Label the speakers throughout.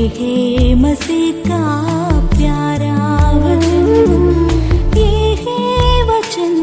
Speaker 1: है मसीह का प्यारा वचन, ये है वचन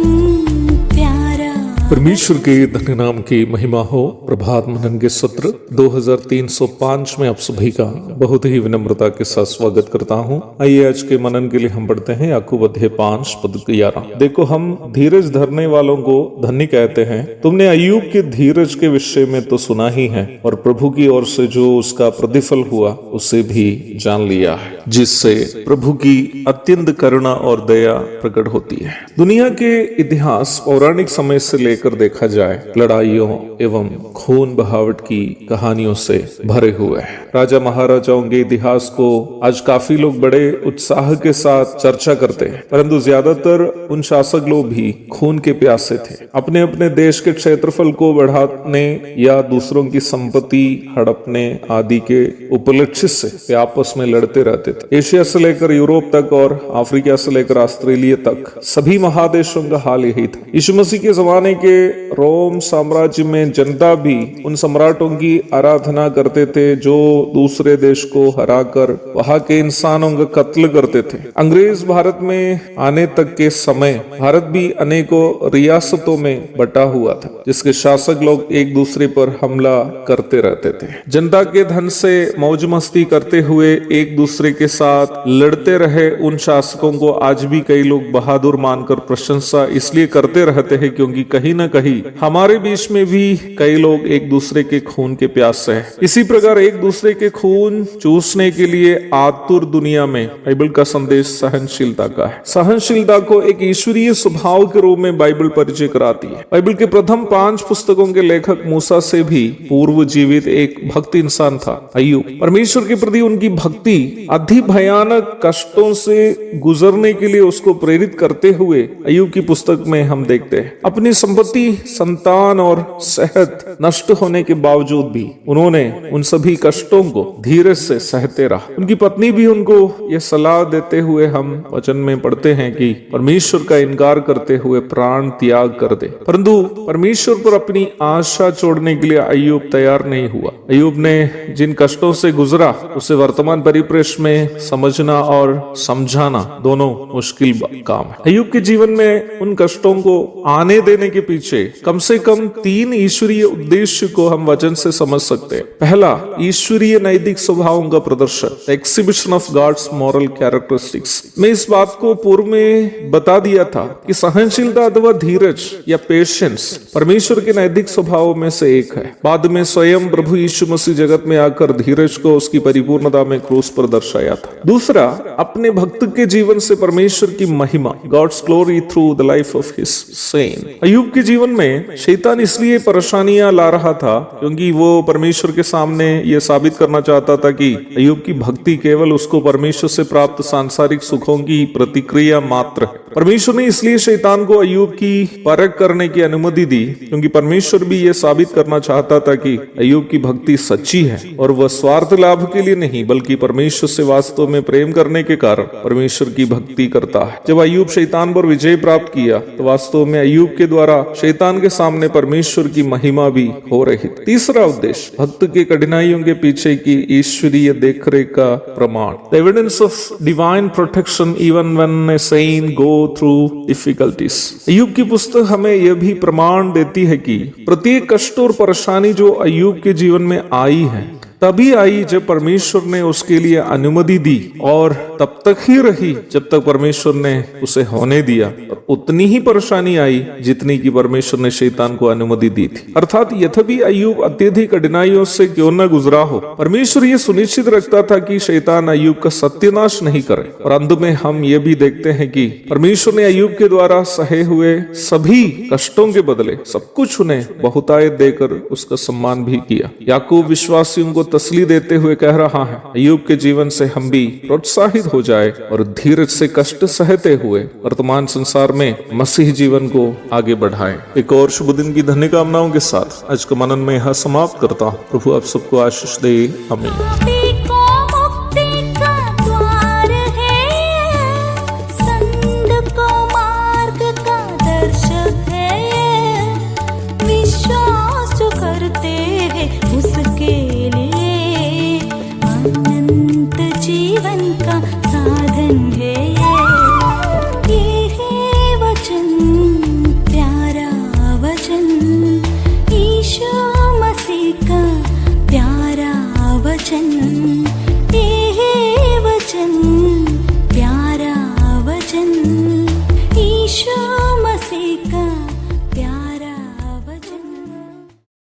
Speaker 1: प्यारा।
Speaker 2: परमेश्वर के धन्य नाम की महिमा हो। प्रभात मनन के सत्र 2305 में आप सभी का बहुत ही विनम्रता के साथ स्वागत करता हूं। आइए आज के मनन के लिए हम पढ़ते हैं याकूब अध्याय 5 पद 11। देखो, हम धीरज धरने वालों को धन्य कहते हैं। तुमने अय्यूब के धीरज के विषय में तो सुना ही है, और प्रभु की ओर से जो उसका प्रतिफल हुआ उसे भी जान लिया है, जिससे प्रभु की अत्यंत करुणा और दया प्रकट होती है। दुनिया के इतिहास पौराणिक समय से लेकर देखा जाए, लड़ाइयों एवं खून बहावट की कहानियों से भरे हुए हैं। राजा महाराजाओं के इतिहास को आज काफी लोग बड़े उत्साह के साथ चर्चा करते हैं, परंतु ज्यादातर उन शासक लोग भी खून के प्यासे थे। अपने अपने देश के क्षेत्रफल को बढ़ाने या दूसरों की संपत्ति हड़पने आदि के उपलक्ष्य से वे आपस में लड़ते रहते थे। एशिया से लेकर यूरोप तक और अफ्रीका से लेकर ऑस्ट्रेलिया तक सभी महादेशों का हाल यही था। यीशु मसीह के जमाने के रोम साम्राज्य में जनता भी उन सम्राटों की आराधना करते थे जो दूसरे देश को हराकर वहां के इंसानों का कत्ल करते थे। अंग्रेज भारत में आने तक के समय भारत भी अनेकों रियासतों में बटा हुआ था, जिसके शासक लोग एक दूसरे पर हमला करते रहते थे। जनता के धन से मौज मस्ती करते हुए एक दूसरे के साथ लड़ते रहे उन शासकों को आज भी कई लोग बहादुर मानकर प्रशंसा इसलिए करते रहते हैं क्योंकि कहीं न कहीं हमारे बीच में भी कई लोग एक दूसरे के खून के प्यासे हैं। इसी प्रकार एक दूसरे के खून चूसने के लिए आतुर दुनिया में बाइबल का संदेश सहनशीलता का है। सहनशीलता को एक ईश्वरीय स्वभाव के रूप में बाइबल परिचय कराती है। बाइबल के प्रथम 5 पुस्तकों के लेखक मूसा से भी पूर्व जीवित एक भक्त इंसान था, अय्यूब। परमेश्वर के प्रति उनकी भक्ति अति भयानक कष्टों से गुजरने के लिए उसको प्रेरित करते हुए अय्यूब की पुस्तक में हम देखते हैं। अपनी संपत्ति, संतान और सेहत नष्ट होने के बावजूद भी उन्होंने उन सभी कष्टों को धीरज से सहते रहा। उनकी पत्नी भी उनको यह सलाह देते हुए हम वचन में पढ़ते हैं कि परमेश्वर का इनकार करते हुए प्राण त्याग कर दे, परंतु परमेश्वर पर अपनी आशा छोड़ने के लिए अय्यूब तैयार नहीं हुआ। अय्यूब ने जिन कष्टों से गुजरा उसे वर्तमान परिप्रेक्ष्य में समझना और समझाना दोनों मुश्किल काम है। अय्यूब के जीवन में उन कष्टों को आने देने के पीछे कम से कम 3 ईश्वरीय उद्देश्य को हम वचन से समझ सकते हैं। पहला, ईश्वरीय नैतिक स्वभावों का प्रदर्शन, exhibition of gods moral characteristics. मैं इस बात को पूर्व में बता दिया था कि सहनशीलता अथवा धीरज या पेशेंस परमेश्वर के नैतिक स्वभावों में से एक है। बाद में स्वयं प्रभु यीशु मसीह जगत में आकर धीरज को उसकी परिपूर्णता में क्रूस पर दर्शाया था। दूसरा, अपने भक्त के जीवन से परमेश्वर की महिमा, God's glory through the life of his saint. अय्यूब के जीवन में शैतान इसलिए परेशानियां ला रहा था क्योंकि वो परमेश्वर के सामने यह साबित करना चाहता था कि अय्यूब की भक्ति केवल उसको परमेश्वर से प्राप्त सांसारिक सुखों की प्रतिक्रिया मात्र है। परमेश्वर ने इसलिए शैतान को अय्यूब की परख करने की अनुमति दी क्योंकि परमेश्वर भी यह साबित करना चाहता था कि अय्यूब की भक्ति सच्ची है और वह स्वार्थ लाभ के लिए नहीं बल्कि परमेश्वर से वास्तव में प्रेम करने के कारण परमेश्वर की भक्ति करता है। जब अय्यूब शैतान पर विजय प्राप्त किया तो वास्तव में अय्यूब के द्वारा शैतान के सामने परमेश्वर की महिमा भी हो रही। तीसरा उद्देश्य, भक्त के कठिनाइयों के पीछे की ईश्वरीय देखरेख का प्रमाण, the evidence of divine protection even when a saint go through difficulties. अय्यूब की पुस्तक हमें यह भी प्रमाण देती है कि प्रत्येक कष्ट और परेशानी जो अय्यूब के जीवन में आई है तभी आई जब परमेश्वर ने उसके लिए अनुमति दी, और तब तक ही रही जब तक परमेश्वर ने उसे होने दिया। और उतनी ही परेशानी आई जितनी की परमेश्वर ने शैतान को अनुमति दी थी। अर्थात यद्यपि अय्यूब अत्यधिक कठिनाइयों से क्यों न गुजरा हो, परमेश्वर ये सुनिश्चित रखता था कि शैतान अय्यूब का सत्यानाश नहीं करे। और अंत में हम ये भी देखते हैं कि परमेश्वर ने अय्यूब के द्वारा सहे हुए सभी कष्टों के बदले सब कुछ उन्हें बहुतायत देकर उसका सम्मान भी किया। याकूब विश्वासियों को तसली देते हुए कह रहा है, अय्यूब के जीवन से हम भी प्रोत्साहित हो जाए और धीरज से कष्ट सहते हुए वर्तमान संसार में मसीह जीवन को आगे बढ़ाएं। एक और शुभ दिन की धन्य कामनाओं के साथ आज का मनन में यह समाप्त करता हूँ। प्रभु आप सबको आशीष दे। आमीन।